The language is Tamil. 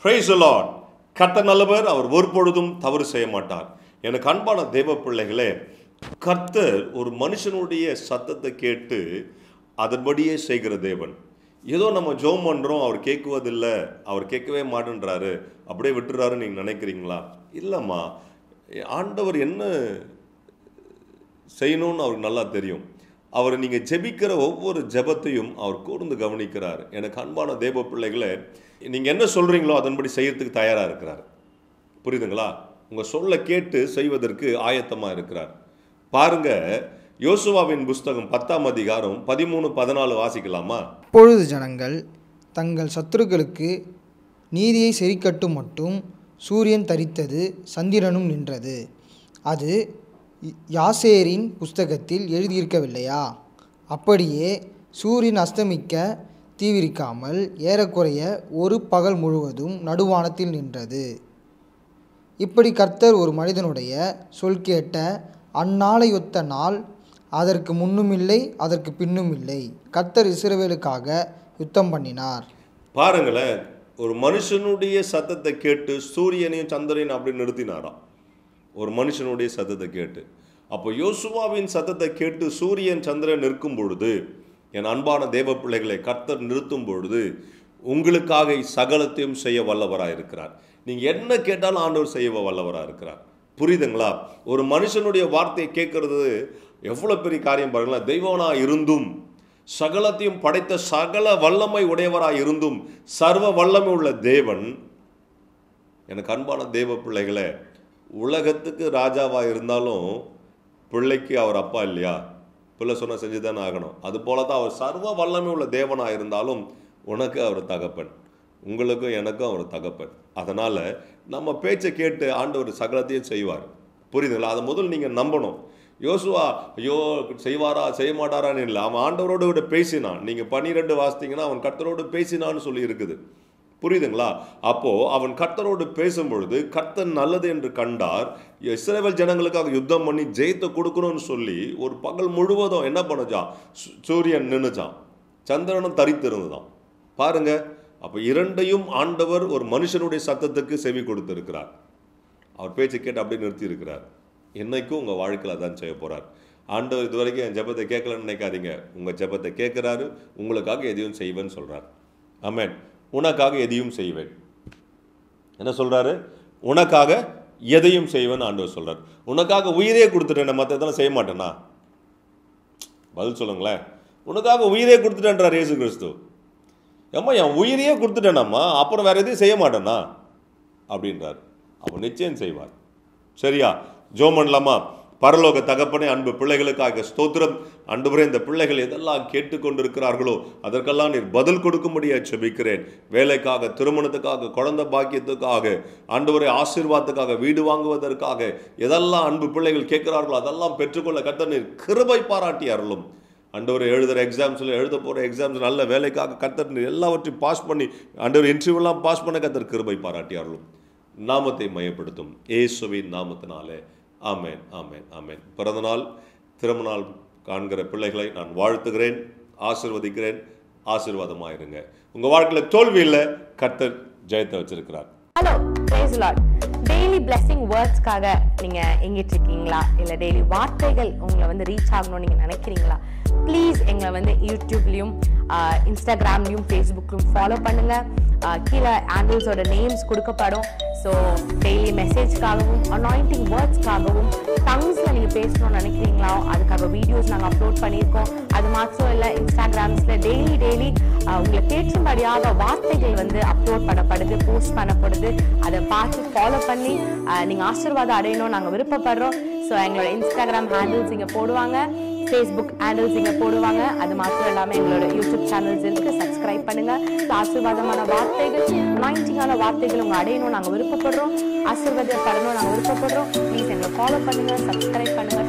Praise the Lord. கர்த்தர் நல்லவர், அவர் ஒருபொழுதும் தவறு செய்ய மாட்டார். எனக்கு அன்பான தேவ பிள்ளைகளே, கர்த்தர் ஒரு மனுஷனுடைய சத்தத்தை கேட்டு அதன்படியே செய்கிற தேவன். ஏதோ நம்ம ஜெபம் பண்ணுறோம், அவர் கேட்குவதில்லை, அவர் கேட்கவே மாட்டேன்றாரு, அப்படியே விட்டுறாருன்னு நீங்கள் நினைக்கிறீங்களா? இல்லைம்மா, ஆண்டவர் என்ன செய்யணும்னு அவருக்கு நல்லா தெரியும். அவர் நீங்கள் ஜெபிக்கிற ஒவ்வொரு ஜெபத்தையும் அவர் கூர்ந்து கவனிக்கிறார். எனக்கு அன்பான தேவ பிள்ளைகளே, நீங்கள் என்ன சொல்கிறீங்களோ அதன்படி செய்யறதுக்கு தயாராக இருக்கிறார். புரியுதுங்களா? உங்கள் சொல்ல கேட்டு செய்வதற்கு ஆயத்தமாக இருக்கிறார். பாருங்க, யோசுவாவின் புஸ்தகம் 10ஆம் அதிகாரம் 13-14 வாசிக்கலாமா? அப்பொழுது ஜனங்கள் தங்கள் சத்துருக்களுக்கு நீதியை செறிக்கட்டும் மட்டும் சூரியன் தரித்தது, சந்திரனும் நின்றது. அது யாசேரின் புஸ்தகத்தில் எழுதியிருக்கவில்லையா? அப்படியே சூரியன் அஸ்தமிக்க தீவிரிக்காமல் ஏறக்குறைய ஒரு பகல் முழுவதும் நடுவானத்தில் நின்றது. இப்படி கர்த்தர் ஒரு மனிதனுடைய சொல் கேட்ட அந்நாளையொத்த நாள் அதற்கு முன்னும் இல்லை, அதற்கு பின்னும் இல்லை. கர்த்தர் இஸ்ரவேலுக்காக யுத்தம் பண்ணினார். பாருங்களேன், ஒரு மனுஷனுடைய சத்தத்தை கேட்டு சூரியனையும் சந்திரனையும் அப்படி நிறுத்தினாராம். ஒரு மனுஷனுடைய சத்தத்தை கேட்டு. அப்போ யோசுவாவின் சத்தத்தை கேட்டு சூரியன் சந்திரன் நிற்கும் பொழுது, என் அன்பான தேவ பிள்ளைகளை, கர்த்தர் நிறுத்தும் பொழுது உங்களுக்காக சகலத்தையும் செய்ய வல்லவராக இருக்கிறார். நீங்கள் என்ன கேட்டாலும் ஆண்டவர் செய்ய வல்லவராக இருக்கிறார். புரியுதுங்களா? ஒரு மனுஷனுடைய வார்த்தையை கேட்கறது எவ்வளோ பெரிய காரியம் பாருங்களா. தெய்வனாக இருந்தும், சகலத்தையும் படைத்த சகல வல்லமை உடையவராக இருந்தும், சர்வ வல்லமை உள்ள தேவன், எனக்கு அன்பான தேவ பிள்ளைகளை, உலகத்துக்கு ராஜாவாக இருந்தாலும் பிள்ளைக்கு அவர் அப்பா இல்லையா? பிள்ளை சொன்ன செஞ்சு தானே ஆகணும். அது போல தான் அவர் சர்வ வல்லமை உள்ள தேவனாக இருந்தாலும் உனக்கு அவர் தகப்பன், உங்களுக்கும் எனக்கும் அவர் தகப்பன். அதனால் நம்ம பேச்சை கேட்டு ஆண்டவர் சகலத்தையும் செய்வார். புரியுதுங்களா? அதை முதல் நீங்கள் நம்பணும். யோசுவா ஐயோ செய்வாரா செய்ய மாட்டாரான்னு இல்லை, அவன் ஆண்டவரோடு கூட பேசினான். நீங்கள் 12 வாசித்தீங்கன்னா அவன் கர்த்தரோடு பேசினான்னு சொல்லி இருக்குது. புரியுதுங்களா? அப்போது அவன் கர்த்தரோடு பேசும்பொழுது கர்த்தர் நல்லது என்று கண்டார். இஸ்ரவேல் ஜனங்களுக்காக யுத்தம் பண்ணி ஜெயத்தை கொடுக்கணும்னு சொல்லி ஒரு பகல் முழுவதும் என்ன பண்ணுச்சான்? சூரியன் நின்றுச்சான், சந்திரனும் தரித்திருந்துதான். பாருங்க, அப்போ இரண்டையும் ஆண்டவர் ஒரு மனுஷனுடைய சத்தத்துக்கு செவி கொடுத்திருக்கிறார். அவர் பேச்சை கேட்டு அப்படியே நிறுத்தி இருக்கிறார். என்னைக்கும் உங்கள் வாழ்க்கையில் அதான் செய்ய போகிறார். ஆண்டவர் இது வரைக்கும் என் ஜெபத்தை கேட்கலன்னு நினைக்காதீங்க. உங்கள் ஜெபத்தை கேட்குறாரு, உங்களுக்காக எதையும் செய்வேன்னு சொல்கிறார். ஆமென். உனக்காக எதையும் செய்வேன். என்ன சொல்கிறாரு? உனக்காக எதையும் செய்வேன்னு ஆண்டவர் சொல்கிறார். உனக்காக உயிரே கொடுத்துட்டேன், மற்ற இதெல்லாம் செய்ய மாட்டேன்னா? பதில் சொல்லுங்களேன். உனக்காக உயிரே கொடுத்துட்டேன்றார் இயேசு கிறிஸ்து. ஏம்மா, என் உயிரையே கொடுத்துட்டேனாம்மா, அப்புறம் வேறு எதையும் செய்ய மாட்டேன்னா அப்படின்றார். அப்போ நிச்சயம் செய்வார். சரியா? ஜெபம் பண்ணலாமா? பரலோக தகப்பனே, அன்பு பிள்ளைகளுக்காக ஸ்தோத்திரம். ஆண்டவரே, இந்த பிள்ளைகள் எதெல்லாம் கேட்டுக்கொண்டிருக்கிறார்களோ அதற்கெல்லாம் நீர் பதில் கொடுக்கும்படியாக ஜெபிக்கிறேன். வேலைக்காக, திருமணத்துக்காக, குழந்தை பாக்கியத்துக்காக, ஆண்டவரே ஆசீர்வாதத்துக்காக, வீடு வாங்குவதற்காக எதெல்லாம் அன்பு பிள்ளைகள் கேட்கிறார்களோ அதெல்லாம் பெற்றுக்கொள்ள கர்த்தர் நீர் கிருபை பாராட்டி அருளும். ஆண்டவர் எழுதுகிற எக்ஸாம்ஸில், எழுத போகிற எக்ஸாம்ஸ் நல்ல வேலைக்காக கர்த்தர் எல்லாவற்றையும் பாஸ் பண்ணி, ஆண்டவர் இன்டர்வியூலாம் பாஸ் பண்ண கர்த்தர் கிருபை பாராட்டி அருளும். நாமத்தை மையப்படுத்தும் இயேசுவின் நாமத்தினாலே. ஆமென், ஆமென், ஆமென். பிறந்தநாள், திருமணநாள் காண்கிற பிள்ளைகளை நான் வாழ்த்துகிறேன், ஆசீர்வதிக்கிறேன். ஆசீர்வாதமாயிருங்க. உங்கள் வாழ்க்கையில் தோல்வி இல்லை, கர்த்தர் ஜெயத்தை வச்சிருக்கிறார். Hello, praise the Lord. Daily blessing வேர்ட்ஸ்க்காக நீங்கள் எங்கிட்டு இருக்கீங்களா? இல்லை டெய்லி வார்த்தைகள் உங்களை ரீச் ஆகணும்னு நீங்கள் நினைக்கிறீங்களா? ப்ளீஸ் எங்களை யூடியூப்லேயும் இன்ஸ்டாகிராம்லேயும் ஃபேஸ்புக்லையும் ஃபாலோ பண்ணுங்கள். கீழே ஆண்டில்ஸோட நேம்ஸ் கொடுக்கப்படும். ஸோ டெய்லி மெசேஜ்க்காகவும், அனாயிண்டிங் வேர்ட்ஸ்க்காகவும், டங்ஸில் நீங்கள் பேசணும்னு நினைக்கிறீங்களா? அதுக்காக வீடியோஸ் நாங்கள் அப்லோட் பண்ணியிருக்கோம். அது மாத்திரம் இல்லை, இன்ஸ்டாகிராம்ஸில் டெய்லி உங்களுக்கு ஏற்றும்படியாக வார்த்தைகள் அப்லோட் பண்ணப்படுது, போஸ்ட் பண்ணப்படுது. அதை பார்த்து ஃபாலோ பண்ணி நீங்கள் ஆசீர்வாதம் அடையணும் நாங்கள் விருப்பப்படுறோம். ஸோ எங்களோட இன்ஸ்டாகிராம் ஹேண்டில்ஸ் இங்கே போடுவாங்க, ஃபேஸ்புக் ஹேண்டில்ஸ் இங்கே போடுவாங்க. அது மாத்திரம் இல்லாமல் எங்களோட யூடியூப் சேனல்ஸ் இருக்குது, சப்ஸ்கிரைப் பண்ணுங்கள். ஆசீர்வாதமான வார்த்தைகள், அனாயிண்டிங்கான வார்த்தைகள் உங்கள் அடையணும் நாங்கள் விருப்பப்படுறோம். ஆசீர்வாதப்படணும் நாங்கள் விருப்பப்படுறோம். ப்ளீஸ் எங்களை ஃபாலோ பண்ணுங்கள், சப்ஸ்கிரைப் பண்ணுங்கள்.